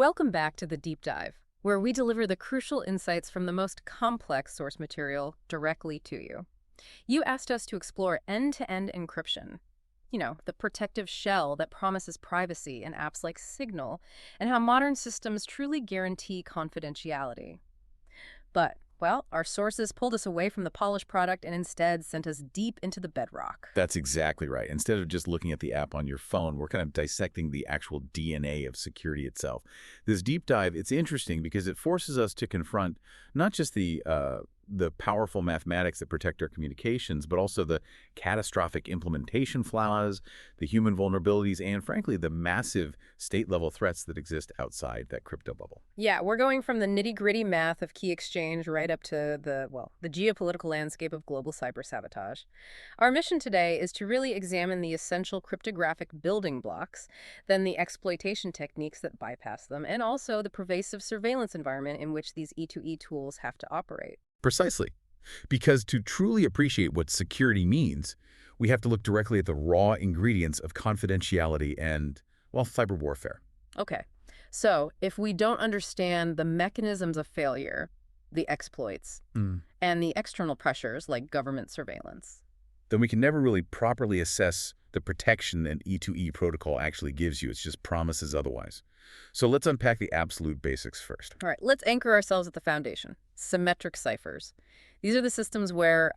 Welcome back to the Deep Dive, where we deliver the crucial insights from the most complex source material directly to you. You asked us to explore end-to-end encryption, the protective shell that promises privacy in apps like Signal, and how modern systems truly guarantee confidentiality. But, well, our sources pulled us away from the polished product and instead sent us deep into the bedrock. That's exactly right. Instead of just looking at the app on your phone, we're kind of dissecting the actual DNA of security itself. This deep dive, it's interesting because it forces us to confront not just the powerful mathematics that protect our communications, but also the catastrophic implementation flaws, the human vulnerabilities, and frankly, the massive state-level threats that exist outside that crypto bubble. Yeah, we're going from the nitty-gritty math of key exchange right up to the geopolitical landscape of global cyber sabotage. Our mission today is to really examine the essential cryptographic building blocks, then the exploitation techniques that bypass them, and also the pervasive surveillance environment in which these E2E tools have to operate. Precisely. Because to truly appreciate what security means, we have to look directly at the raw ingredients of confidentiality and, well, cyber warfare. Okay, so if we don't understand the mechanisms of failure, the exploits, and the external pressures like government surveillance, then we can never really properly assess the protection an E2E protocol actually gives you. It's just promises otherwise. So let's unpack the absolute basics first. all right, let's anchor ourselves at the foundation. Symmetric ciphers. These are the systems where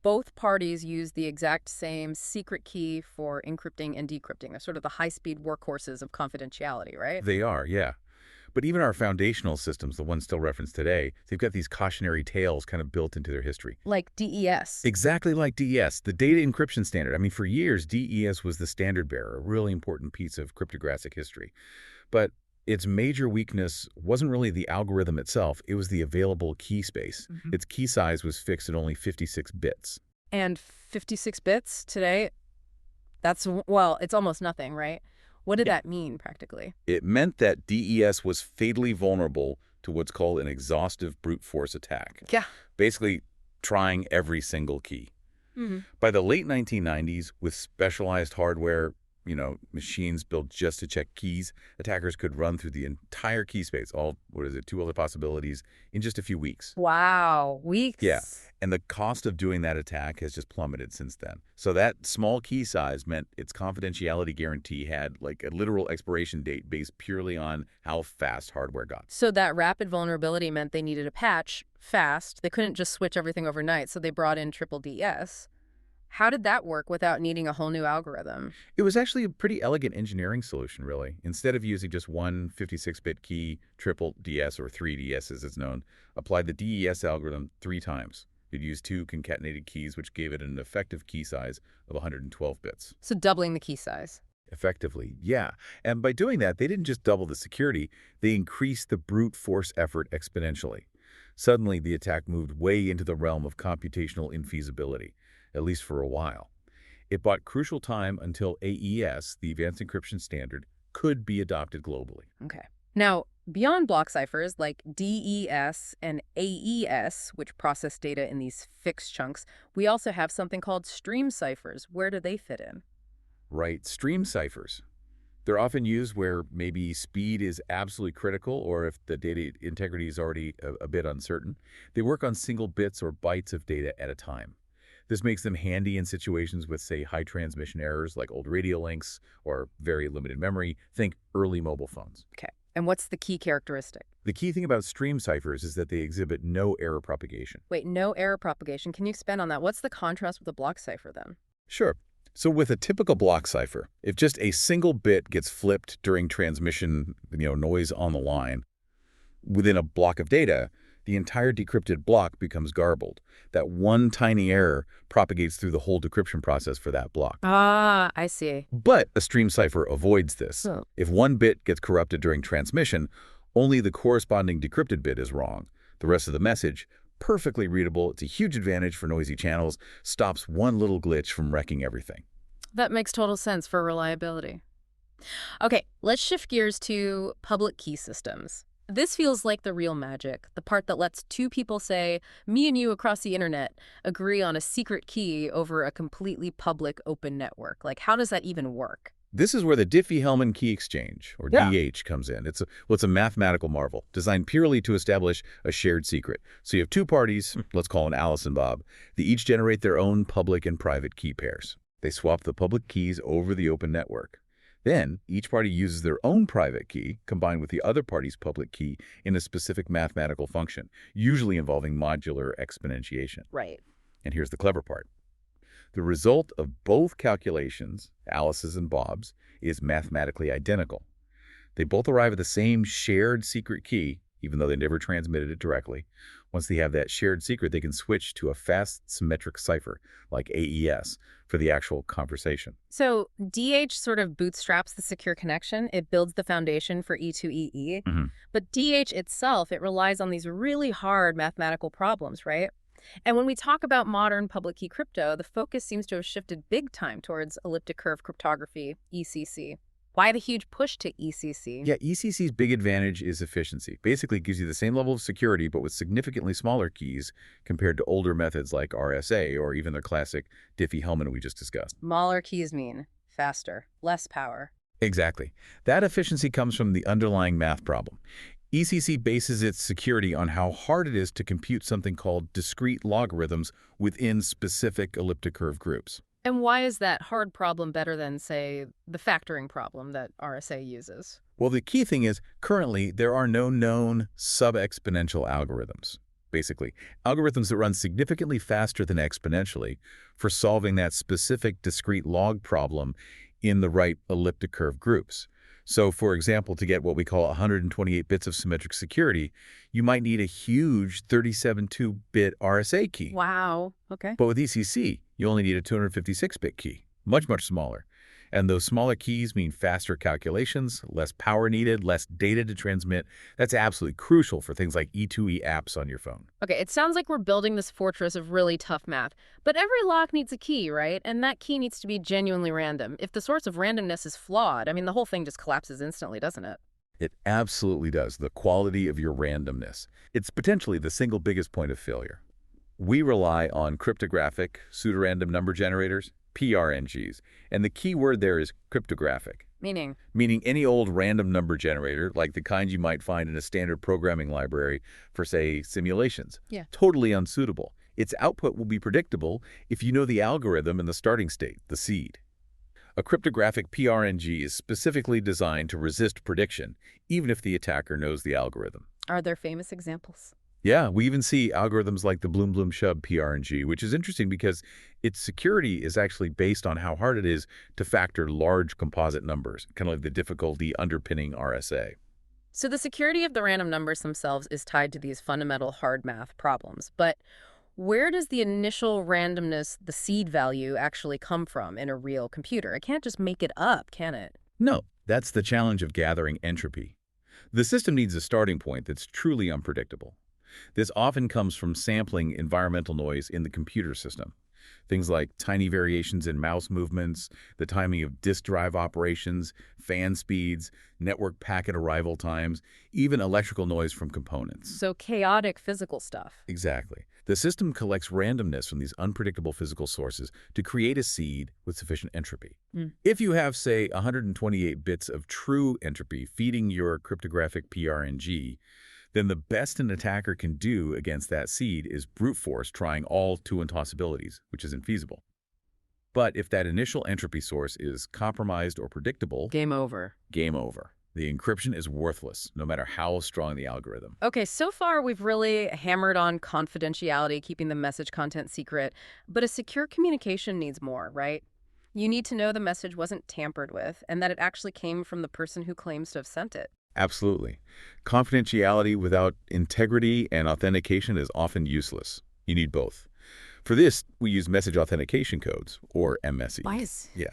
both parties use the exact same secret key for encrypting and decrypting. They're sort of the high-speed workhorses of confidentiality, right? They are, yeah. But even our foundational systems, the ones still referenced today, they've got these cautionary tales kind of built into their history. Like DES. Exactly like DES, the data encryption standard. I mean, for years, DES was the standard bearer, a really important piece of cryptographic history. But its major weakness wasn't really the algorithm itself, it was the available key space. Its key size was fixed at only 56 bits. And 56 bits today, it's almost nothing, right? What did that mean, practically? It meant that DES was fatally vulnerable to what's called an exhaustive brute force attack. Yeah. Basically, trying every single key. By the late 1990s, with specialized hardware, machines built just to check keys, attackers could run through the entire key space, two other possibilities, in just a few weeks. Wow, weeks? Yeah, and the cost of doing that attack has just plummeted since then. So that small key size meant its confidentiality guarantee had like a literal expiration date based purely on how fast hardware got. So that rapid vulnerability meant they needed a patch fast. They couldn't just switch everything overnight, so they brought in triple DS. How did that work without needing a whole new algorithm? It was actually a pretty elegant engineering solution, really. Instead of using just one 56-bit key, triple DS or 3DS as it's known, applied the DES algorithm 3 times. It used 2 concatenated keys, which gave it an effective key size of 112 bits. So doubling the key size. Effectively, yeah. And by doing that, they didn't just double the security, they increased the brute force effort exponentially. Suddenly, the attack moved way into the realm of computational infeasibility, at least for a while. It bought crucial time until AES, the Advanced Encryption Standard, could be adopted globally. Okay. Now, beyond block ciphers like DES and AES, which process data in these fixed chunks, we also have something called stream ciphers. Where do they fit in? Right, stream ciphers. They're often used where maybe speed is absolutely critical or if the data integrity is already a bit uncertain. They work on single bits or bytes of data at a time. This makes them handy in situations with, say, high transmission errors like old radio links or very limited memory. Think early mobile phones. Okay. And what's the key characteristic? The key thing about stream ciphers is that they exhibit no error propagation. Wait, no error propagation. Can you expand on that? What's the contrast with a block cipher then? Sure. So with a typical block cipher, if just a single bit gets flipped during transmission, noise on the line, within a block of data, the entire decrypted block becomes garbled. That one tiny error propagates through the whole decryption process for that block. Ah, I see. But a stream cipher avoids this. Oh. If one bit gets corrupted during transmission, only the corresponding decrypted bit is wrong. The rest of the message, perfectly readable, it's a huge advantage for noisy channels, stops one little glitch from wrecking everything. That makes total sense for reliability. Okay, let's shift gears to public key systems. This feels like the real magic, the part that lets 2 people, say, me and you across the internet, agree on a secret key over a completely public open network. Like, how does that even work? This is where the Diffie-Hellman key exchange, or Yeah. DH, comes in. It's a mathematical marvel designed purely to establish a shared secret. So you have two parties, let's call them Alice and Bob. They each generate their own public and private key pairs. They swap the public keys over the open network. Then, each party uses their own private key combined with the other party's public key in a specific mathematical function, usually involving modular exponentiation. Right. And here's the clever part. The result of both calculations, Alice's and Bob's, is mathematically identical. They both arrive at the same shared secret key, even though they never transmitted it directly. Once they have that shared secret, they can switch to a fast symmetric cipher, like AES, for the actual conversation. So DH sort of bootstraps the secure connection. It builds the foundation for E2EE. But DH itself, it relies on these really hard mathematical problems, right? And when we talk about modern public key crypto, the focus seems to have shifted big time towards elliptic curve cryptography, ECC. Why the huge push to ECC? Yeah, ECC's big advantage is efficiency. Basically, it gives you the same level of security, but with significantly smaller keys compared to older methods like RSA or even the classic Diffie-Hellman we just discussed. Smaller keys mean faster, less power. Exactly. That efficiency comes from the underlying math problem. ECC bases its security on how hard it is to compute something called discrete logarithms within specific elliptic curve groups. And why is that hard problem better than, say, the factoring problem that RSA uses? Well, the key thing is, currently, there are no known sub-exponential algorithms. Basically, algorithms that run significantly faster than exponentially for solving that specific discrete log problem in the right elliptic curve groups. So, for example, to get what we call 128 bits of symmetric security, you might need a huge 32-bit RSA key. Wow. Okay. But with ECC, you only need a 256-bit key, much, much smaller. And those smaller keys mean faster calculations, less power needed, less data to transmit. That's absolutely crucial for things like E2E apps on your phone. Okay, it sounds like we're building this fortress of really tough math. But every lock needs a key, right? And that key needs to be genuinely random. If the source of randomness is flawed, I mean, the whole thing just collapses instantly, doesn't it? It absolutely does. The quality of your randomness. It's potentially the single biggest point of failure. We rely on cryptographic pseudorandom number generators, PRNGs, and the key word there is cryptographic. Meaning Any old random number generator, like the kind you might find in a standard programming library for, say, simulations. Yeah. Totally unsuitable. Its output will be predictable if you know the algorithm and the starting state, the seed. A cryptographic PRNG is specifically designed to resist prediction, even if the attacker knows the algorithm. Are there famous examples? Yeah, we even see algorithms like the Bloom-Bloom-Shub PRNG, which is interesting because its security is actually based on how hard it is to factor large composite numbers, kind of like the difficulty underpinning RSA. So the security of the random numbers themselves is tied to these fundamental hard math problems. But where does the initial randomness, the seed value, actually come from in a real computer? It can't just make it up, can it? No, that's the challenge of gathering entropy. The system needs a starting point that's truly unpredictable. This often comes from sampling environmental noise in the computer system. Things like tiny variations in mouse movements, the timing of disk drive operations, fan speeds, network packet arrival times, even electrical noise from components. So chaotic physical stuff. Exactly. The system collects randomness from these unpredictable physical sources to create a seed with sufficient entropy. If you have, say, 128 bits of true entropy feeding your cryptographic PRNG, then the best an attacker can do against that seed is brute force trying all two impossibilities, which is infeasible. But if that initial entropy source is compromised or predictable, Game over. game over. The encryption is worthless, no matter how strong the algorithm. Okay, so far we've really hammered on confidentiality, keeping the message content secret, but a secure communication needs more, right? You need to know the message wasn't tampered with and that it actually came from the person who claims to have sent it. Absolutely. Confidentiality without integrity and authentication is often useless. You need both. For this, we use message authentication codes, or MSE. Wise. Yeah.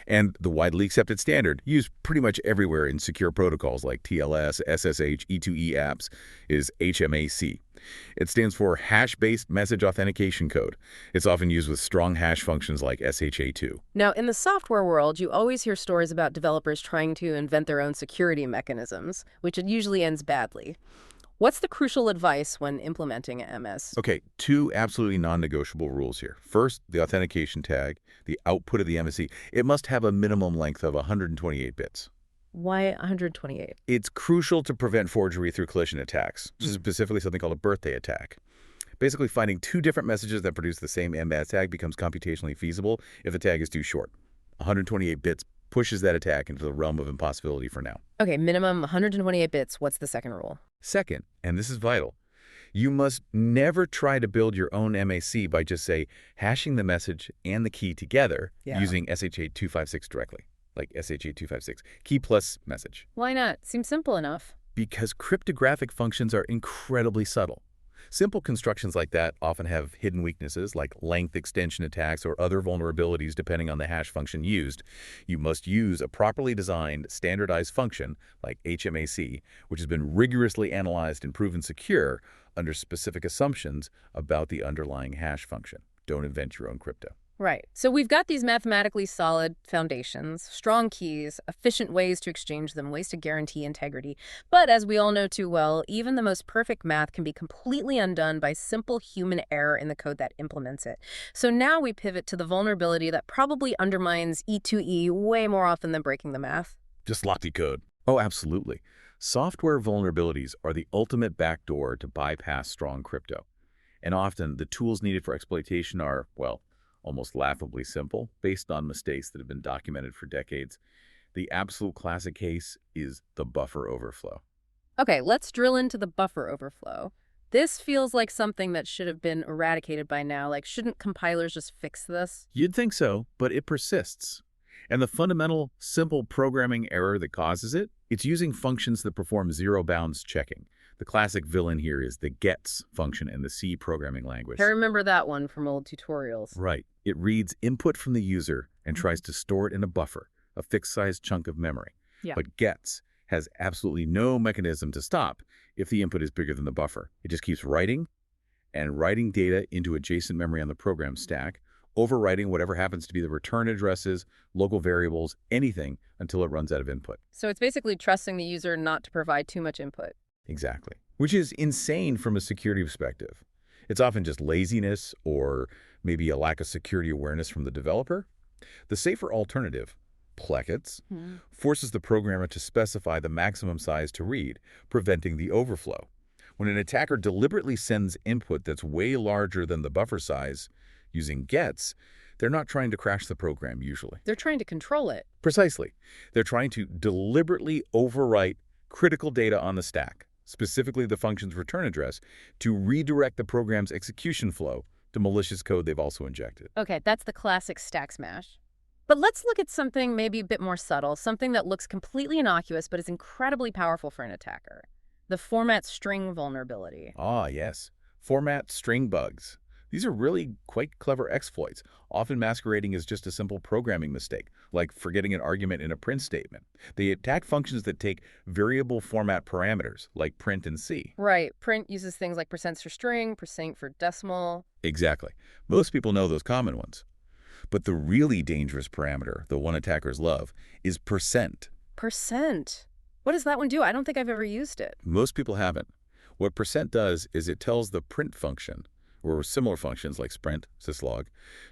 And the widely accepted standard, used pretty much everywhere in secure protocols like TLS, SSH, E2E apps, is HMAC. It stands for Hash-Based Message Authentication Code. It's often used with strong hash functions like SHA-2. Now, in the software world, you always hear stories about developers trying to invent their own security mechanisms, which it usually ends badly. What's the crucial advice when implementing a MS? Okay, two absolutely non-negotiable rules here. First, the authentication tag, the output of the MSE. It must have a minimum length of 128 bits. Why 128? It's crucial to prevent forgery through collision attacks, specifically something called a birthday attack. Basically, finding two different messages that produce the same MS tag becomes computationally feasible if the tag is too short. 128 bits pushes that attack into the realm of impossibility for now. Okay, minimum 128 bits. What's the second rule? Second, and this is vital, you must never try to build your own MAC by just, say, hashing the message and the key together using SHA-256 directly, like SHA-256, key plus message. Why not? Seems simple enough. Because cryptographic functions are incredibly subtle. Simple constructions like that often have hidden weaknesses like length extension attacks or other vulnerabilities depending on the hash function used. You must use a properly designed, standardized function like HMAC, which has been rigorously analyzed and proven secure under specific assumptions about the underlying hash function. Don't invent your own crypto. Right. So we've got these mathematically solid foundations, strong keys, efficient ways to exchange them, ways to guarantee integrity. But as we all know too well, even the most perfect math can be completely undone by simple human error in the code that implements it. So now we pivot to the vulnerability that probably undermines E2E way more often than breaking the math. Just sloppy code. Oh, absolutely. Software vulnerabilities are the ultimate backdoor to bypass strong crypto. And often the tools needed for exploitation are, well, almost laughably simple, based on mistakes that have been documented for decades. The absolute classic case is the buffer overflow. Okay, let's drill into the buffer overflow. This feels like something that should have been eradicated by now. Like, shouldn't compilers just fix this? You'd think so, but it persists. And the fundamental, simple programming error that causes it, it's using functions that perform zero bounds checking. The classic villain here is the gets function in the C programming language. I remember that one from old tutorials. Right. It reads input from the user and tries to store it in a buffer, a fixed-size chunk of memory. Yeah. But gets has absolutely no mechanism to stop if the input is bigger than the buffer. It just keeps writing and writing data into adjacent memory on the program stack, overwriting whatever happens to be the return addresses, local variables, anything until it runs out of input. So it's basically trusting the user not to provide too much input. Exactly. Which is insane from a security perspective. It's often just laziness or maybe a lack of security awareness from the developer. The safer alternative, pleckets, forces the programmer to specify the maximum size to read, preventing the overflow. When an attacker deliberately sends input that's way larger than the buffer size using gets, they're not trying to crash the program usually. They're trying to control it. Precisely. They're trying to deliberately overwrite critical data on the stack, specifically the function's return address, to redirect the program's execution flow to malicious code they've also injected. Okay, that's the classic stack smash. But let's look at something maybe a bit more subtle, something that looks completely innocuous but is incredibly powerful for an attacker. The format string vulnerability. Ah, yes. Format string bugs. These are really quite clever exploits, often masquerading as just a simple programming mistake, like forgetting an argument in a print statement. They attack functions that take variable format parameters, like print and C. Right. Print uses things like percents for string, percent for decimal. Exactly. Most people know those common ones. But the really dangerous parameter, the one attackers love, is percent. Percent? What does that one do? I don't think I've ever used it. Most people haven't. What percent does is it tells the print function, or similar functions like sprint, syslog,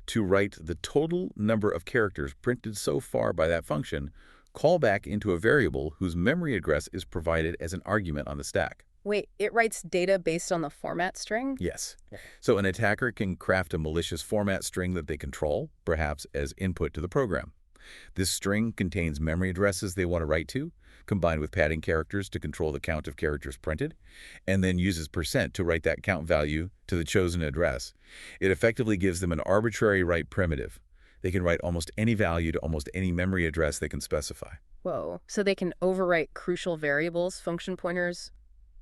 to write the total number of characters printed so far by that function, call back into a variable whose memory address is provided as an argument on the stack. Wait, it writes data based on the format string? Yes. So an attacker can craft a malicious format string that they control, perhaps as input to the program. This string contains memory addresses they want to write to, combined with padding characters to control the count of characters printed, and then uses percent to write that count value to the chosen address. It effectively gives them an arbitrary write primitive. They can write almost any value to almost any memory address they can specify. Whoa. So they can overwrite crucial variables, function pointers,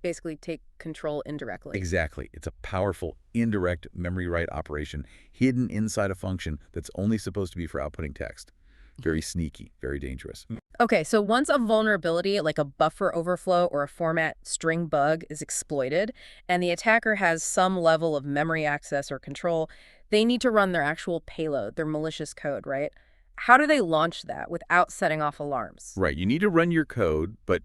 basically take control indirectly. Exactly. It's a powerful indirect memory write operation hidden inside a function that's only supposed to be for outputting text. Very sneaky, very dangerous. Okay, so once a vulnerability like a buffer overflow or a format string bug is exploited and the attacker has some level of memory access or control, they need to run their actual payload, their malicious code, right? How do they launch that without setting off alarms? Right. You need to run your code, but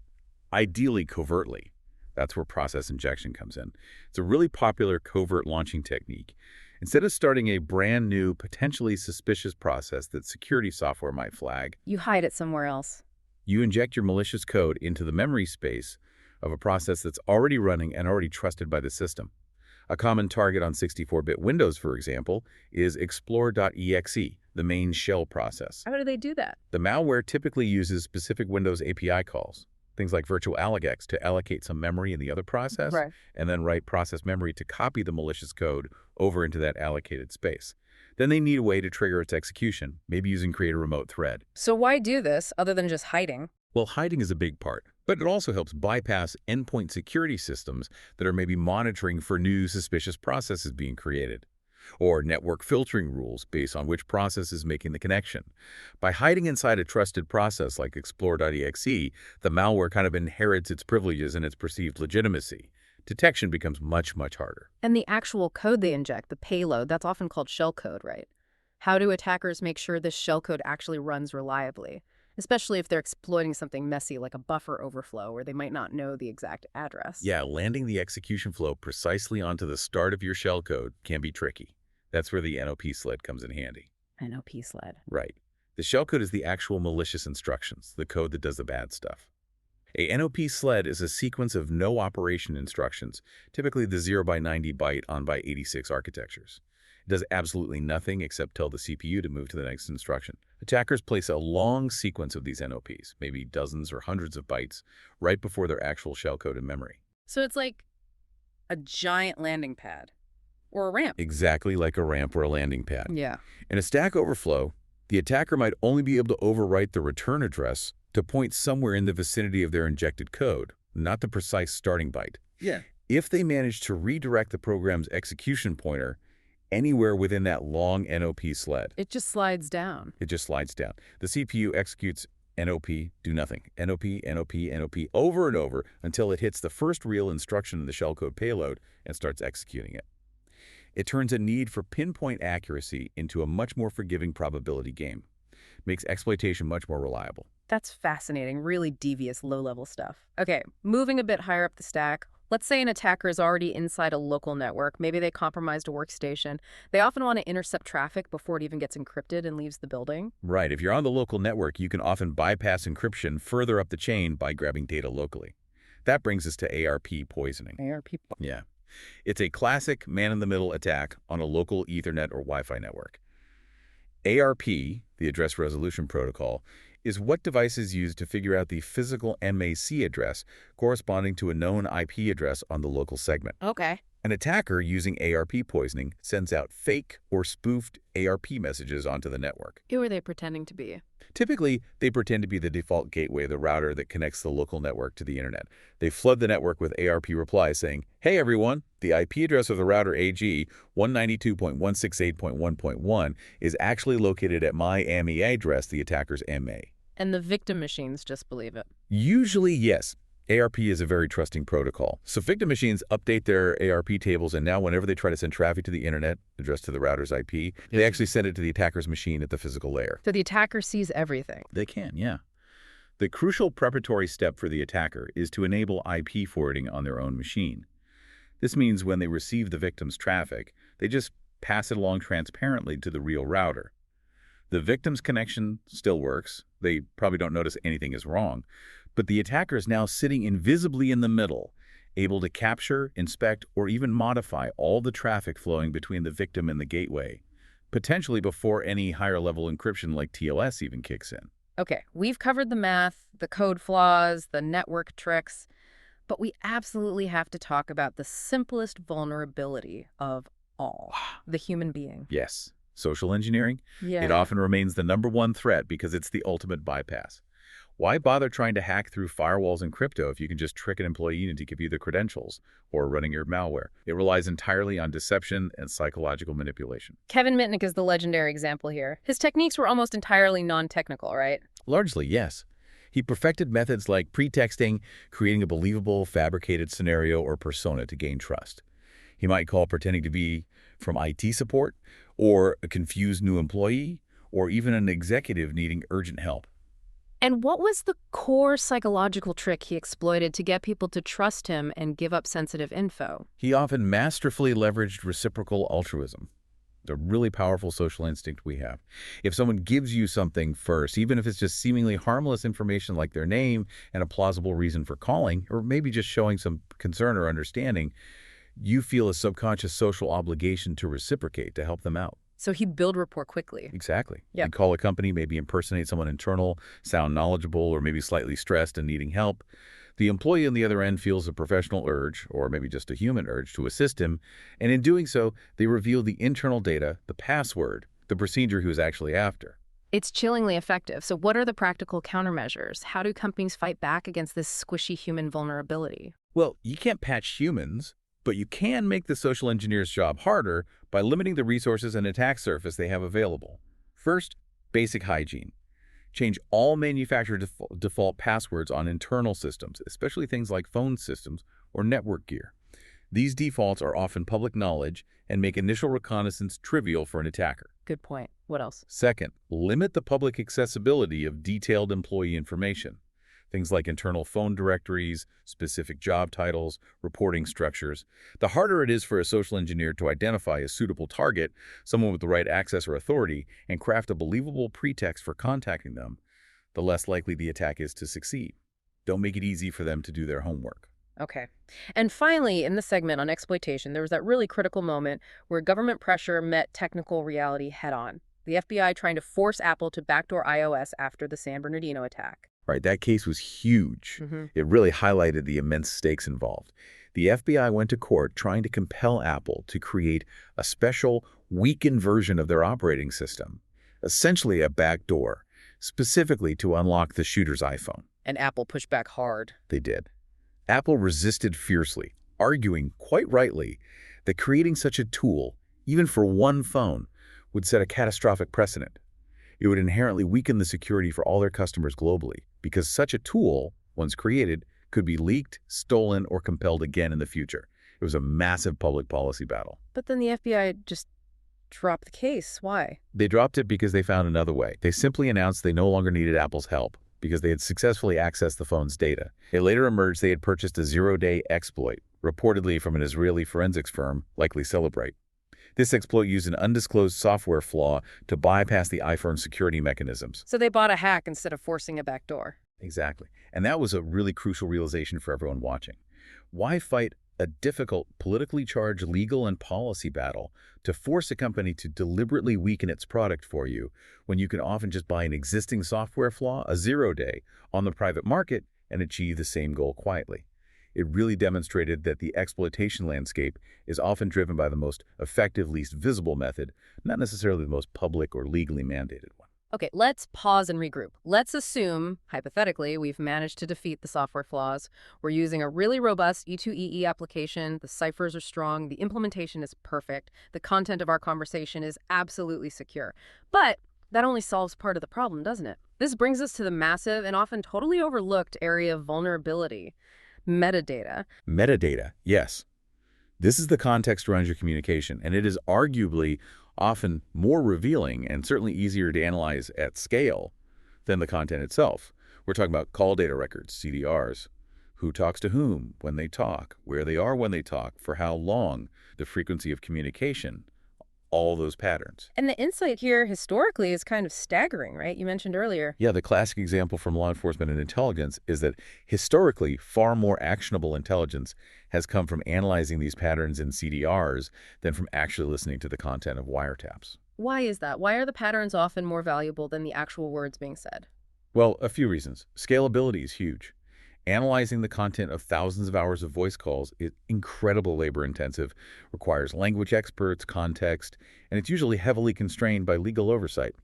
ideally covertly. That's where process injection comes in. It's a really popular covert launching technique. Instead of starting a brand new, potentially suspicious process that security software might flag, You hide it somewhere else. you inject your malicious code into the memory space of a process that's already running and already trusted by the system. A common target on 64-bit Windows, for example, is explore.exe, the main shell process. How do they do that? The malware typically uses specific Windows API calls, things like virtual allogex, to allocate some memory in the other process, Right. and then write process memory to copy the malicious code over into that allocated space. Then they need a way to trigger its execution, maybe using create a remote thread. So why do this other than just hiding? Well, hiding is a big part, but it also helps bypass endpoint security systems that are maybe monitoring for new suspicious processes being created, or network filtering rules based on which process is making the connection. By hiding inside a trusted process like explore.exe, the malware kind of inherits its privileges and its perceived legitimacy. Detection becomes much, much harder. And the actual code they inject, the payload, that's often called shellcode, right? How do attackers make sure this shellcode actually runs reliably? Especially if they're exploiting something messy like a buffer overflow where they might not know the exact address. Yeah, landing the execution flow precisely onto the start of your shellcode can be tricky. That's where the NOP sled comes in handy. NOP sled. Right. The shellcode is the actual malicious instructions, the code that does the bad stuff. A NOP sled is a sequence of no operation instructions, typically the 0 by 90 byte on by 86 architectures. It does absolutely nothing except tell the CPU to move to the next instruction. Attackers place a long sequence of these NOPs, maybe dozens or hundreds of bytes, right before their actual shellcode in memory. So it's like a giant landing pad or a ramp. Exactly like a ramp or a landing pad. Yeah. In a Stack Overflow, the attacker might only be able to overwrite the return address to point somewhere in the vicinity of their injected code, not the precise starting byte. Yeah. If they manage to redirect the program's execution pointer anywhere within that long NOP sled, It just slides down. it just slides down. The CPU executes NOP, do nothing, NOP, NOP, NOP, over and over until it hits the first real instruction in the shellcode payload and starts executing it. It turns a need for pinpoint accuracy into a much more forgiving probability game. Makes exploitation much more reliable. That's fascinating, really devious low-level stuff. Okay, moving a bit higher up the stack, let's say an attacker is already inside a local network. Maybe they compromised a workstation. They often want to intercept traffic before it even gets encrypted and leaves the building. Right, if you're on the local network, you can often bypass encryption further up the chain by grabbing data locally. That brings us to ARP poisoning. ARP. Yeah. It's a classic man-in-the-middle attack on a local Ethernet or Wi-Fi network. ARP, the Address Resolution Protocol, is what devices use to figure out the physical MAC address corresponding to a known IP address on the local segment. Okay. An attacker using ARP poisoning sends out fake or spoofed ARP messages onto the network. Who are they pretending to be? Typically, they pretend to be the default gateway, the router that connects the local network to the internet. They flood the network with ARP replies saying, "Hey everyone, the IP address of the router AG 192.168.1.1 is actually located at my ME address, the attacker's MA." And the victim machines just believe it. Usually, yes. ARP is a very trusting protocol. So victim machines update their ARP tables, and now whenever they try to send traffic to the internet, addressed to the router's IP, they actually send it to the attacker's machine at the physical layer. So the attacker sees everything. They can, yeah. The crucial preparatory step for the attacker is to enable IP forwarding on their own machine. This means when they receive the victim's traffic, they just pass it along transparently to the real router. The victim's connection still works. They probably don't notice anything is wrong. But the attacker is now sitting invisibly in the middle, able to capture, inspect, or even modify all the traffic flowing between the victim and the gateway, potentially before any higher-level encryption like TLS even kicks in. Okay, we've covered the math, the code flaws, the network tricks, but we absolutely have to talk about the simplest vulnerability of all, the human being. Yes, social engineering? Yeah. It often remains the #1 threat because it's the ultimate bypass. Why bother trying to hack through firewalls and crypto if you can just trick an employee into give you the credentials or running your malware? It relies entirely on deception and psychological manipulation. Kevin Mitnick is the legendary example here. His techniques were almost entirely non-technical, right? Largely, yes. He perfected methods like pretexting, creating a believable, fabricated scenario or persona to gain trust. He might call pretending to be from IT support, or a confused new employee, or even an executive needing urgent help. And what was the core psychological trick he exploited to get people to trust him and give up sensitive info? He often masterfully leveraged reciprocal altruism, a really powerful social instinct we have. If someone gives you something first, even if it's just seemingly harmless information like their name and a plausible reason for calling, or maybe just showing some concern or understanding, you feel a subconscious social obligation to reciprocate, to help them out. So he build rapport quickly. Exactly. Yep. You call a company, maybe impersonate someone internal, sound knowledgeable, or maybe slightly stressed and needing help. The employee on the other end feels a professional urge, or maybe just a human urge, to assist him, and in doing so, they reveal the internal data, the password, the procedure he was actually after. It's chillingly effective. So what are the practical countermeasures? How do companies fight back against this squishy human vulnerability? Well, you can't patch humans, but you can make the social engineer's job harder by limiting the resources and attack surface they have available. First, basic hygiene. Change all manufacturer default passwords on internal systems, especially things like phone systems or network gear. These defaults are often public knowledge and make initial reconnaissance trivial for an attacker. Good point. What else? Second, limit the public accessibility of detailed employee information. Things like internal phone directories, specific job titles, reporting structures. The harder it is for a social engineer to identify a suitable target, someone with the right access or authority, and craft a believable pretext for contacting them, the less likely the attack is to succeed. Don't make it easy for them to do their homework. Okay. And finally, in the segment on exploitation, there was that really critical moment where government pressure met technical reality head on. The FBI trying to force Apple to backdoor iOS after the San Bernardino attack. Right, that case was huge. Mm-hmm. It really highlighted the immense stakes involved. The FBI went to court trying to compel Apple to create a special, weakened version of their operating system, essentially a backdoor, specifically to unlock the shooter's iPhone. And Apple pushed back hard. They did. Apple resisted fiercely, arguing, quite rightly, that creating such a tool, even for one phone, would set a catastrophic precedent. It would inherently weaken the security for all their customers globally, because such a tool, once created, could be leaked, stolen, or compelled again in the future. It was a massive public policy battle. But then the FBI just dropped the case. Why? They dropped it because they found another way. They simply announced they no longer needed Apple's help because they had successfully accessed the phone's data. It later emerged they had purchased a zero-day exploit, reportedly from an Israeli forensics firm, likely Celebrate. This exploit used an undisclosed software flaw to bypass the iPhone security mechanisms. So they bought a hack instead of forcing a backdoor. Exactly. And that was a really crucial realization for everyone watching. Why fight a difficult, politically charged legal and policy battle to force a company to deliberately weaken its product for you when you can often just buy an existing software flaw, a zero-day, on the private market and achieve the same goal quietly? It really demonstrated that the exploitation landscape is often driven by the most effective, least visible method, not necessarily the most public or legally mandated one. Okay, let's pause and regroup. Let's assume, hypothetically, we've managed to defeat the software flaws. We're using a really robust E2EE application. The ciphers are strong. The implementation is perfect. The content of our conversation is absolutely secure. But that only solves part of the problem, doesn't it? This brings us to the massive and often totally overlooked area of vulnerability. Metadata. Metadata, yes. This is the context around your communication, and it is arguably often more revealing and certainly easier to analyze at scale than the content itself. We're talking about call data records, CDRs, who talks to whom, when they talk, where they are when they talk, for how long, the frequency of communication, all those patterns. And the insight here historically is kind of staggering, right? You mentioned earlier. Yeah, the classic example from law enforcement and intelligence is that historically, far more actionable intelligence has come from analyzing these patterns in CDRs than from actually listening to the content of wiretaps. Why is that? Why are the patterns often more valuable than the actual words being said? Well, a few reasons. Scalability is huge. Analyzing the content of thousands of hours of voice calls is incredibly labor-intensive, requires language experts, context, and it's usually heavily constrained by legal oversight.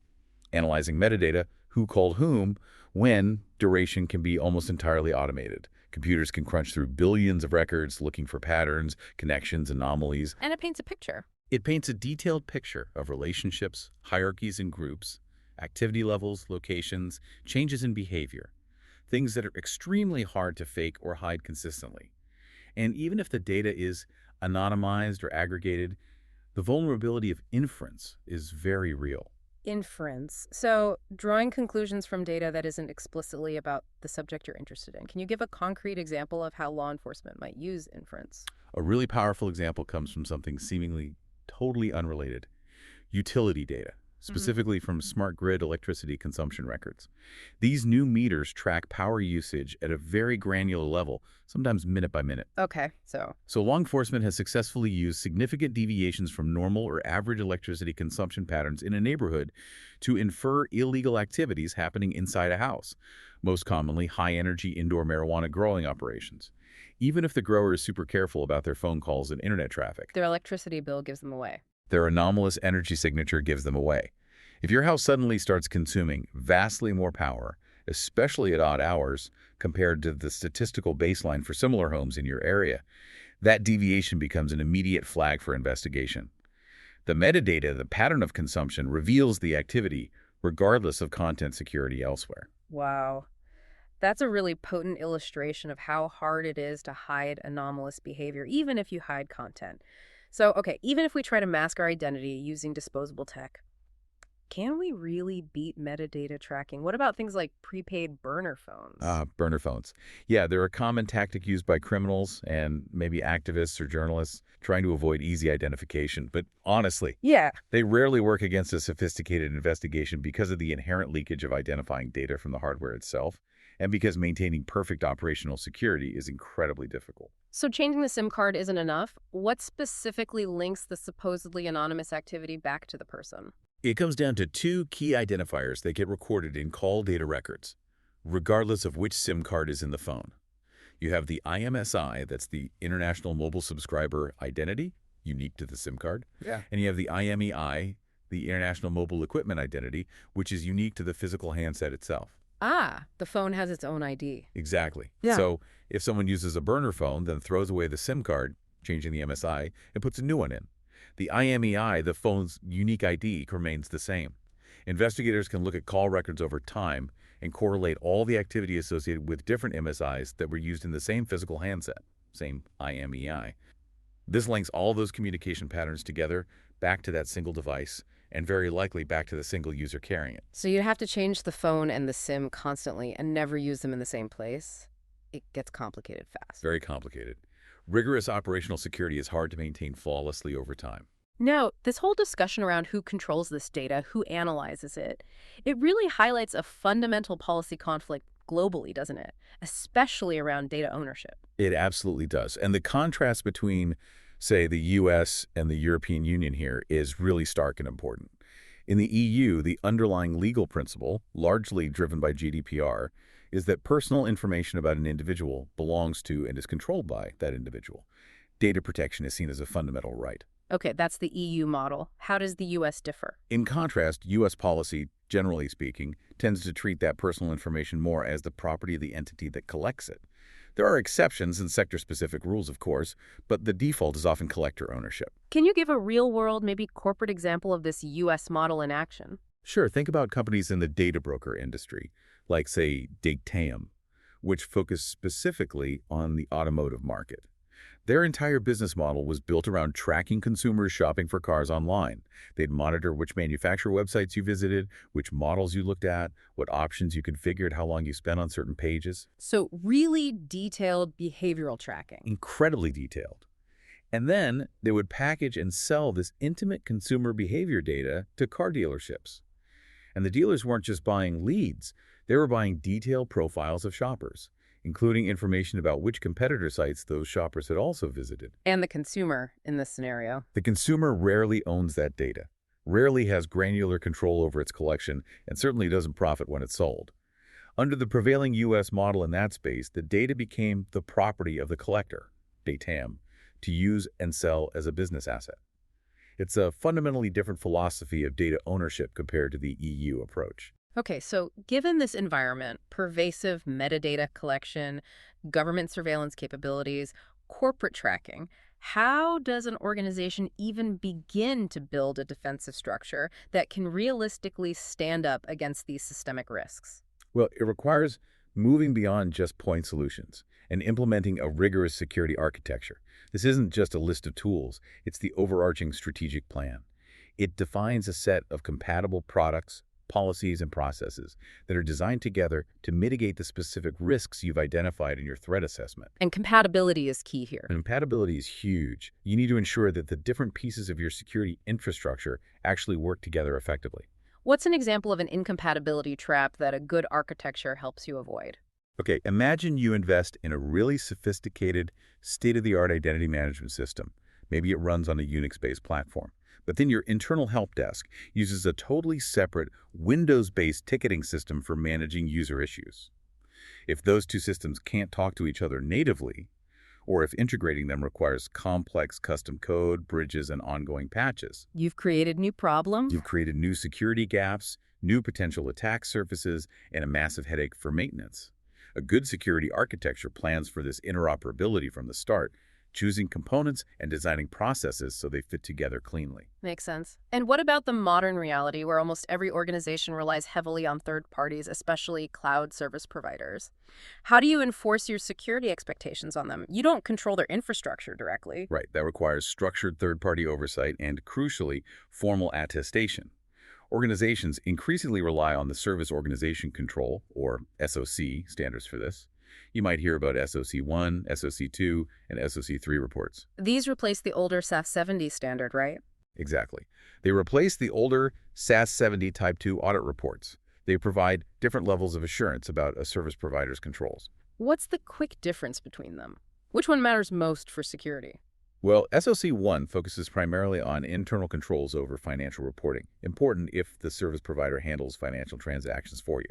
Analyzing metadata, who called whom, when, duration can be almost entirely automated. Computers can crunch through billions of records looking for patterns, connections, anomalies. And it paints a picture. It paints a detailed picture of relationships, hierarchies and groups, activity levels, locations, changes in behavior. Things that are extremely hard to fake or hide consistently. And even if the data is anonymized or aggregated, the vulnerability of inference is very real. Inference. So, drawing conclusions from data that isn't explicitly about the subject you're interested in. Can you give a concrete example of how law enforcement might use inference? A really powerful example comes from something seemingly totally unrelated: utility data, Hmm. specifically from smart grid electricity consumption records. These new meters track power usage at a very granular level, sometimes minute by minute. Okay, so, So law enforcement has successfully used significant deviations from normal or average electricity consumption patterns in a neighborhood to infer illegal activities happening inside a house, most commonly high-energy indoor marijuana growing operations, even if the grower is super careful about their phone calls and internet traffic. their electricity bill gives them away. Their anomalous energy signature gives them away. If your house suddenly starts consuming vastly more power, especially at odd hours, compared to the statistical baseline for similar homes in your area, that deviation becomes an immediate flag for investigation. The metadata, the pattern of consumption, reveals the activity, regardless of content security elsewhere. Wow. That's a really potent illustration of how hard it is to hide anomalous behavior, even if you hide content. So, okay, even if we try to mask our identity using disposable tech, can we really beat metadata tracking? What about things like prepaid burner phones? Burner phones. Yeah, they're a common tactic used by criminals and maybe activists or journalists trying to avoid easy identification. But honestly, Yeah. they rarely work against a sophisticated investigation because of the inherent leakage of identifying data from the hardware itself, and because maintaining perfect operational security is incredibly difficult. So changing the SIM card isn't enough. What specifically links the supposedly anonymous activity back to the person? It comes down to two key identifiers that get recorded in call data records, regardless of which SIM card is in the phone. You have the IMSI, that's the International Mobile Subscriber Identity, unique to the SIM card. Yeah. And you have the IMEI, the International Mobile Equipment Identity, which is unique to the physical handset itself. Ah, the phone has its own ID. Exactly. Yeah. So if someone uses a burner phone, then throws away the SIM card, changing the MSI, and puts a new one in, the IMEI, the phone's unique ID, remains the same. Investigators can look at call records over time and correlate all the activity associated with different MSIs that were used in the same physical handset, same IMEI. This links all those communication patterns together back to that single device, and very likely back to the single user carrying it. So you have to change the phone and the SIM constantly and never use them in the same place. It gets complicated fast. Very complicated. Rigorous operational security is hard to maintain flawlessly over time. Now, this whole discussion around who controls this data, who analyzes it, it really highlights a fundamental policy conflict globally, doesn't it? Especially around data ownership. It absolutely does. And the contrast between, say, the US and the European Union here is really stark and important. In the EU, the underlying legal principle, largely driven by GDPR, is that personal information about an individual belongs to and is controlled by that individual. Data protection is seen as a fundamental right. Okay, that's the EU model. How does the US differ? In contrast, U.S. policy, generally speaking, tends to treat that personal information more as the property of the entity that collects it. There are exceptions and sector-specific rules, of course, but the default is often collector ownership. Can you give a real world, maybe corporate example of this US model in action? Sure, think about companies in the data broker industry, like, say, Dataeum, which focus specifically on the automotive market. Their entire business model was built around tracking consumers shopping for cars online. They'd monitor which manufacturer websites you visited, which models you looked at, what options you configured, how long you spent on certain pages. So, really detailed behavioral tracking. Incredibly detailed. And then they would package and sell this intimate consumer behavior data to car dealerships. And the dealers weren't just buying leads, they were buying detailed profiles of shoppers, including information about which competitor sites those shoppers had also visited. And the consumer in this scenario. The consumer rarely owns that data, rarely has granular control over its collection, and certainly doesn't profit when it's sold. Under the prevailing U.S. model in that space, the data became the property of the collector, Datam, to use and sell as a business asset. It's a fundamentally different philosophy of data ownership compared to the EU approach. Okay, so given this environment, pervasive metadata collection, government surveillance capabilities, corporate tracking, how does an organization even begin to build a defensive structure that can realistically stand up against these systemic risks? Well, it requires moving beyond just point solutions and implementing a rigorous security architecture. This isn't just a list of tools, it's the overarching strategic plan. It defines a set of compatible products, policies, and processes that are designed together to mitigate the specific risks you've identified in your threat assessment. And compatibility is key here. And compatibility is huge. You need to ensure that the different pieces of your security infrastructure actually work together effectively. What's an example of an incompatibility trap that a good architecture helps you avoid? Okay, imagine you invest in a really sophisticated, state-of-the-art identity management system. Maybe it runs on a Unix-based platform. But then your internal help desk uses a totally separate Windows-based ticketing system for managing user issues. If those two systems can't talk to each other natively, or if integrating them requires complex custom code, bridges, and ongoing patches, You've created new problems? you've created new security gaps, new potential attack surfaces, and a massive headache for maintenance. A good security architecture plans for this interoperability from the start, choosing components and designing processes so they fit together cleanly. Makes sense. And what about the modern reality where almost every organization relies heavily on third parties, especially cloud service providers? How do you enforce your security expectations on them? You don't control their infrastructure directly. Right, that requires structured third-party oversight and, crucially, formal attestation. Organizations increasingly rely on the Service Organization Control, or SOC, standards for this. You might hear about SOC 1, SOC 2, and SOC 3 reports. These replace the older SAS 70 standard, right? Exactly. They replace the older SAS 70 Type 2 audit reports. They provide different levels of assurance about a service provider's controls. What's the quick difference between them? Which one matters most for security? Well, SOC 1 focuses primarily on internal controls over financial reporting, important if the service provider handles financial transactions for you.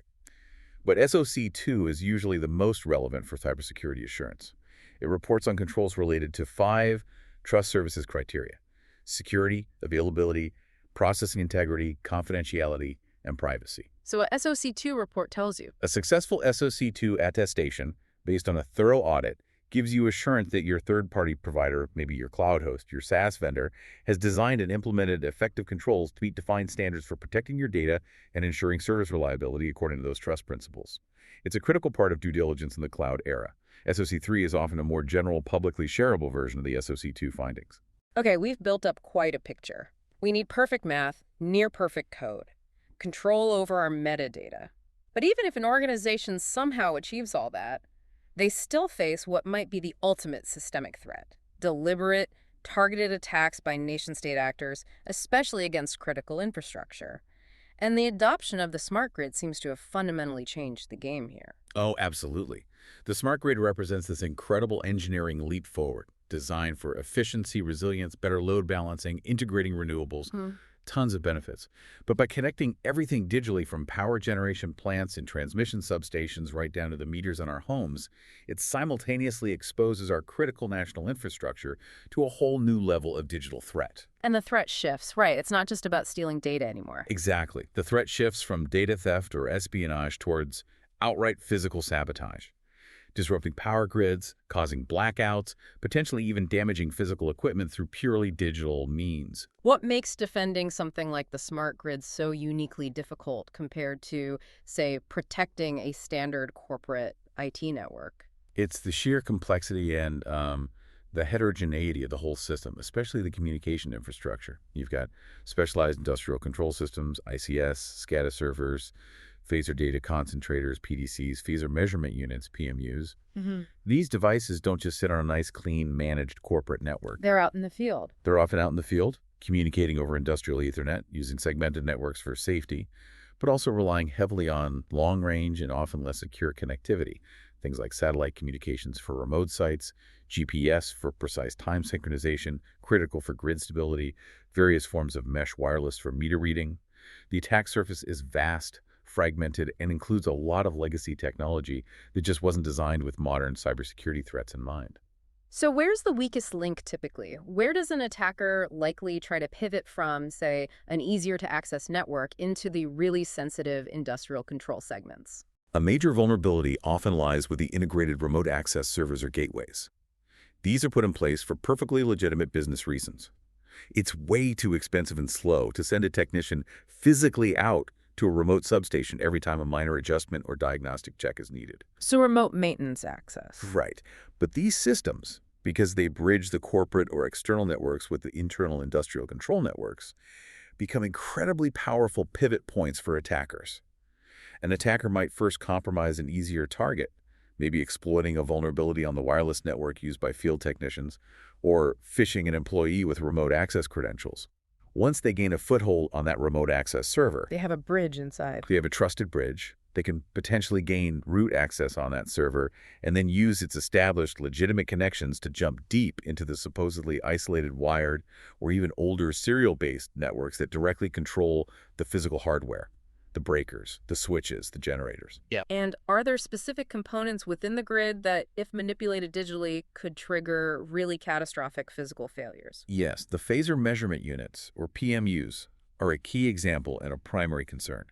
But SOC 2 is usually the most relevant for cybersecurity assurance. It reports on controls related to 5 trust services criteria: security, availability, processing integrity, confidentiality, and privacy. So a SOC 2 report tells you. A successful SOC 2 attestation, based on a thorough audit, gives you assurance that your third-party provider, maybe your cloud host, your SaaS vendor, has designed and implemented effective controls to meet defined standards for protecting your data and ensuring service reliability according to those trust principles. It's a critical part of due diligence in the cloud era. SOC 3 is often a more general, publicly shareable version of the SOC 2 findings. Okay, we've built up quite a picture. We need perfect math, near-perfect code, control over our metadata. But even if an organization somehow achieves all that, they still face what might be the ultimate systemic threat: deliberate, targeted attacks by nation-state actors, especially against critical infrastructure. And the adoption of the smart grid seems to have fundamentally changed the game here. Oh, absolutely. The smart grid represents this incredible engineering leap forward, designed for efficiency, resilience, better load balancing, integrating renewables, tons of benefits. But by connecting everything digitally from power generation plants and transmission substations right down to the meters on our homes, it simultaneously exposes our critical national infrastructure to a whole new level of digital threat. And the threat shifts, right? It's not just about stealing data anymore. Exactly. The threat shifts from data theft or espionage towards outright physical sabotage, disrupting power grids, causing blackouts, potentially even damaging physical equipment through purely digital means. What makes defending something like the smart grid so uniquely difficult compared to, say, protecting a standard corporate IT network? It's the sheer complexity and the heterogeneity of the whole system, especially the communication infrastructure. You've got specialized industrial control systems, ICS, SCADA servers, phaser data concentrators, PDCs, phaser measurement units, PMUs. These devices don't just sit on a nice, clean, managed corporate network. They're out in the field. They're often out in the field, communicating over industrial Ethernet, using segmented networks for safety, but also relying heavily on long-range and often less secure connectivity. Things like satellite communications for remote sites, GPS for precise time synchronization, critical for grid stability, various forms of mesh wireless for meter reading. The attack surface is vast, fragmented, and includes a lot of legacy technology that just wasn't designed with modern cybersecurity threats in mind. So where's the weakest link typically? Where does an attacker likely try to pivot from, say, an easier-to-access network into the really sensitive industrial control segments? A major vulnerability often lies with the integrated remote access servers or gateways. These are put in place for perfectly legitimate business reasons. It's way too expensive and slow to send a technician physically out to a remote substation every time a minor adjustment or diagnostic check is needed. So remote maintenance access. Right. But these systems, because they bridge the corporate or external networks with the internal industrial control networks, become incredibly powerful pivot points for attackers. An attacker might first compromise an easier target, maybe exploiting a vulnerability on the wireless network used by field technicians, or phishing an employee with remote access credentials. Once they gain a foothold on that remote access server, They have a bridge inside. they have a trusted bridge. They can potentially gain root access on that server and then use its established legitimate connections to jump deep into the supposedly isolated wired or even older serial-based networks that directly control the physical hardware, the breakers, the switches, the generators. And are there specific components within the grid that, if manipulated digitally, could trigger really catastrophic physical failures? Yes, the phaser measurement units, or PMUs, are a key example and a primary concern.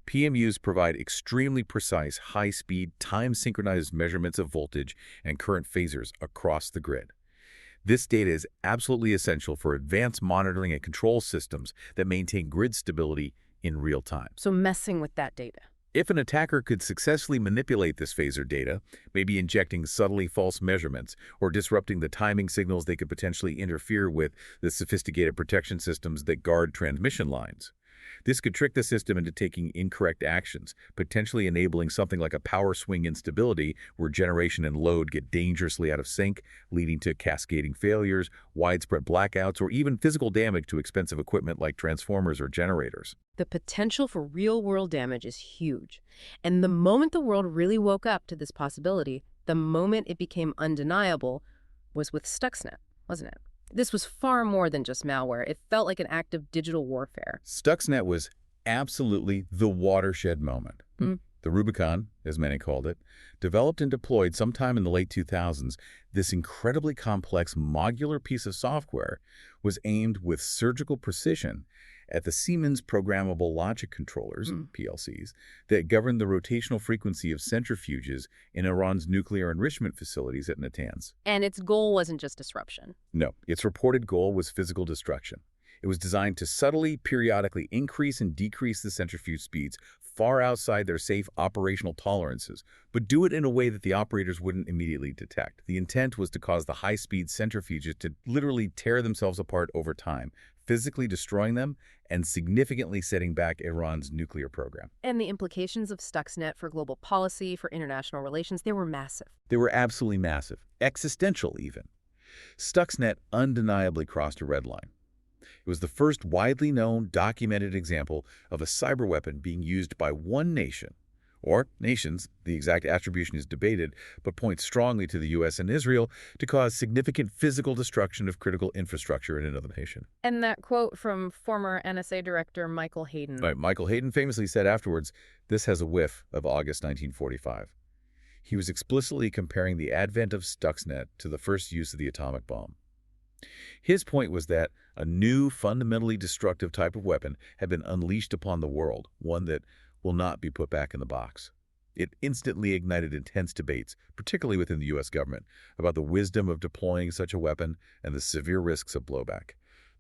PMUs provide extremely precise, high-speed, time-synchronized measurements of voltage and current phasors across the grid. This data is absolutely essential for advanced monitoring and control systems that maintain grid stability in real time. So messing with that data. If an attacker could successfully manipulate this phaser data, maybe injecting subtly false measurements or disrupting the timing signals, they could potentially interfere with the sophisticated protection systems that guard transmission lines. This could trick the system into taking incorrect actions, potentially enabling something like a power swing instability where generation and load get dangerously out of sync, leading to cascading failures, widespread blackouts, or even physical damage to expensive equipment like transformers or generators. The potential for real-world damage is huge. And the moment the world really woke up to this possibility, the moment it became undeniable, was with Stuxnet, wasn't it? This was far more than just malware. It felt like an act of digital warfare. Stuxnet was absolutely the watershed moment. Mm. The Rubicon, as many called it, developed and deployed sometime in the late 2000s. This incredibly complex modular piece of software was aimed with surgical precision at the Siemens Programmable Logic Controllers, PLCs, that govern the rotational frequency of centrifuges in Iran's nuclear enrichment facilities at Natanz. And its goal wasn't just disruption. No, its reported goal was physical destruction. It was designed to subtly, periodically increase and decrease the centrifuge speeds far outside their safe operational tolerances, but do it in a way that the operators wouldn't immediately detect. The intent was to cause the high-speed centrifuges to literally tear themselves apart over time, physically destroying them and significantly setting back Iran's nuclear program. And the implications of Stuxnet for global policy, for international relations, they were massive. They were absolutely massive, existential even. Stuxnet undeniably crossed a red line. It was the first widely known, documented example of a cyber weapon being used by one nation, or nations, the exact attribution is debated, but points strongly to the U.S. and Israel, to cause significant physical destruction of critical infrastructure in another nation. And that quote from former NSA Director Michael Hayden. Right, Michael Hayden famously said afterwards, "This has a whiff of August 1945. He was explicitly comparing the advent of Stuxnet to the first use of the atomic bomb. His point was that a new, fundamentally destructive type of weapon had been unleashed upon the world, one that will not be put back in the box. It instantly ignited intense debates, particularly within the U.S. government, about the wisdom of deploying such a weapon and the severe risks of blowback.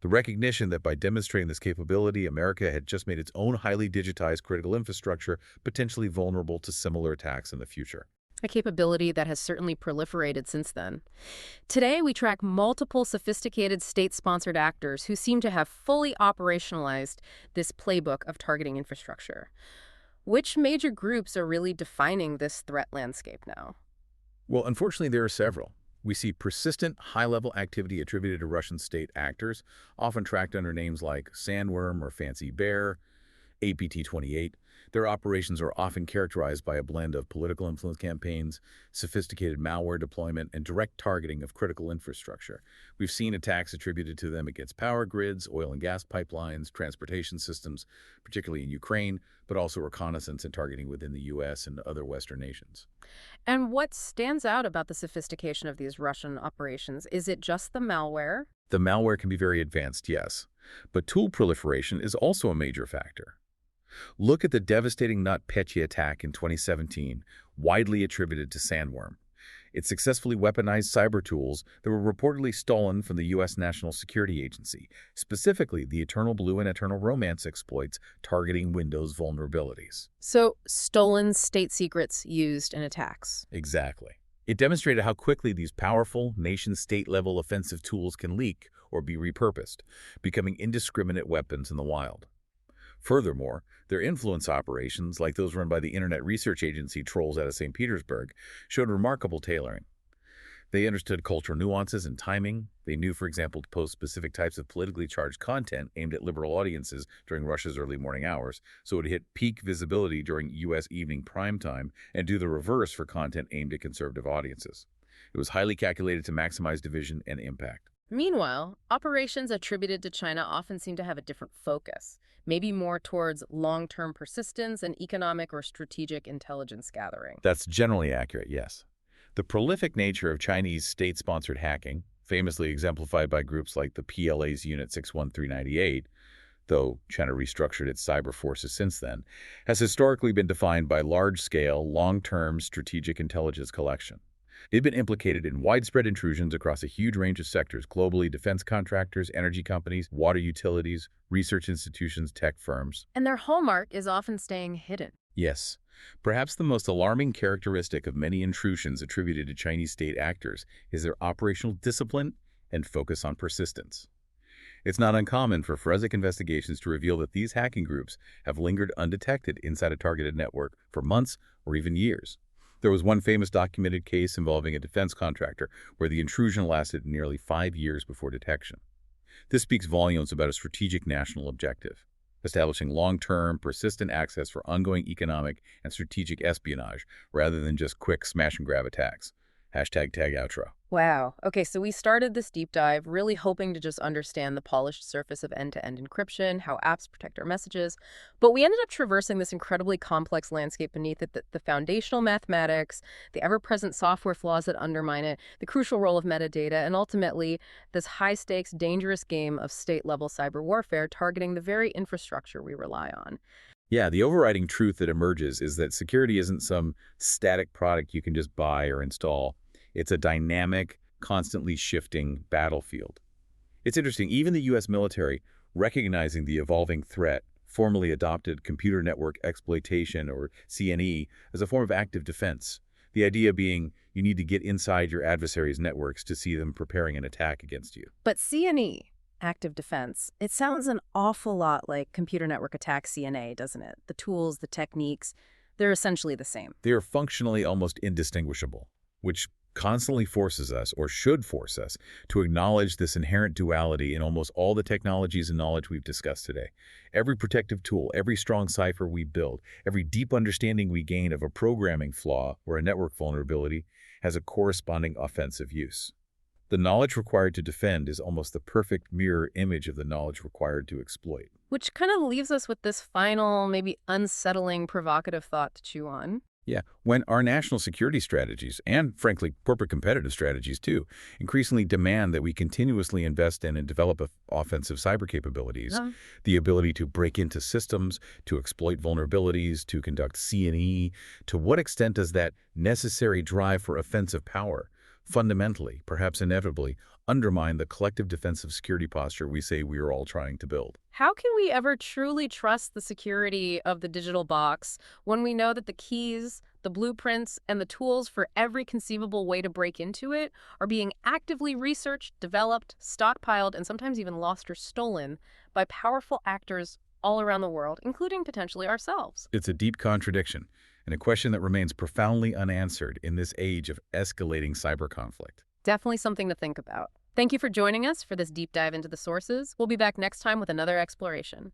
The recognition that by demonstrating this capability, America had just made its own highly digitized critical infrastructure potentially vulnerable to similar attacks in the future." A capability that has certainly proliferated since then. Today, we track multiple sophisticated state-sponsored actors who seem to have fully operationalized this playbook of targeting infrastructure. Which major groups are really defining this threat landscape now? Well, unfortunately, there are several. We see persistent, high-level activity attributed to Russian state actors, often tracked under names like Sandworm or Fancy Bear, APT-28. Their operations are often characterized by a blend of political influence campaigns, sophisticated malware deployment, and direct targeting of critical infrastructure. We've seen attacks attributed to them against power grids, oil and gas pipelines, transportation systems, particularly in Ukraine, but also reconnaissance and targeting within the U.S. and other Western nations. And what stands out about the sophistication of these Russian operations? Is it just the malware? The malware can be very advanced, yes, but tool proliferation is also a major factor. Look at the devastating NotPetya attack in 2017, widely attributed to Sandworm. It successfully weaponized cyber tools that were reportedly stolen from the U.S. National Security Agency, specifically the Eternal Blue and Eternal Romance exploits targeting Windows vulnerabilities. So, stolen state secrets used in attacks. Exactly. It demonstrated how quickly these powerful, nation-state level offensive tools can leak or be repurposed, becoming indiscriminate weapons in the wild. Furthermore, their influence operations, like those run by the Internet Research Agency trolls out of St. Petersburg, showed remarkable tailoring. They understood cultural nuances and timing. They knew, for example, to post specific types of politically charged content aimed at liberal audiences during Russia's early morning hours, so it would hit peak visibility during U.S. evening prime time, and do the reverse for content aimed at conservative audiences. It was highly calculated to maximize division and impact. Meanwhile, operations attributed to China often seem to have a different focus, maybe more towards long-term persistence and economic or strategic intelligence gathering. That's generally accurate, yes. The prolific nature of Chinese state-sponsored hacking, famously exemplified by groups like the PLA's Unit 61398, though China restructured its cyber forces since then, has historically been defined by large-scale, long-term strategic intelligence collection. They've been implicated in widespread intrusions across a huge range of sectors globally: defense contractors, energy companies, water utilities, research institutions, tech firms. And their hallmark is often staying hidden. Yes, perhaps the most alarming characteristic of many intrusions attributed to Chinese state actors is their operational discipline and focus on persistence. It's not uncommon for forensic investigations to reveal that these hacking groups have lingered undetected inside a targeted network for months or even years. There was one famous documented case involving a defense contractor where the intrusion lasted nearly 5 years before detection. This speaks volumes about a strategic national objective: establishing long-term, persistent access for ongoing economic and strategic espionage rather than just quick smash-and-grab attacks. Hashtag tag outro. Wow. Okay, so we started this deep dive really hoping to just understand the polished surface of end-to-end encryption, how apps protect our messages, but we ended up traversing this incredibly complex landscape beneath it, the foundational mathematics, the ever-present software flaws that undermine it, the crucial role of metadata, and ultimately this high-stakes, dangerous game of state-level cyber warfare targeting the very infrastructure we rely on. Yeah, the overriding truth that emerges is that security isn't some static product you can just buy or install. It's a dynamic, constantly shifting battlefield. It's interesting, even the U.S. military, recognizing the evolving threat, formally adopted computer network exploitation, or CNE, as a form of active defense. The idea being you need to get inside your adversary's networks to see them preparing an attack against you. But CNE, active defense, it sounds an awful lot like computer network attack CNA, doesn't it? The tools, the techniques, they're essentially the same. They are functionally almost indistinguishable, which constantly forces us, or should force us, to acknowledge this inherent duality in almost all the technologies and knowledge we've discussed today. Every protective tool, every strong cipher we build, every deep understanding we gain of a programming flaw or a network vulnerability has a corresponding offensive use. The knowledge required to defend is almost the perfect mirror image of the knowledge required to exploit. Which kind of leaves us with this final, maybe unsettling, provocative thought to chew on. Yeah, when our national security strategies, and frankly, corporate competitive strategies too, increasingly demand that we continuously invest in and develop offensive cyber capabilities, the ability to break into systems, to exploit vulnerabilities, to conduct C&E, to what extent does that necessary drive for offensive power fundamentally, perhaps inevitably, undermine the collective defensive security posture we say we are all trying to build? How can we ever truly trust the security of the digital box when we know that the keys, the blueprints, and the tools for every conceivable way to break into it are being actively researched, developed, stockpiled, and sometimes even lost or stolen by powerful actors all around the world, including potentially ourselves? It's a deep contradiction, and a question that remains profoundly unanswered in this age of escalating cyber conflict. Definitely something to think about. Thank you for joining us for this deep dive into the sources. We'll be back next time with another exploration.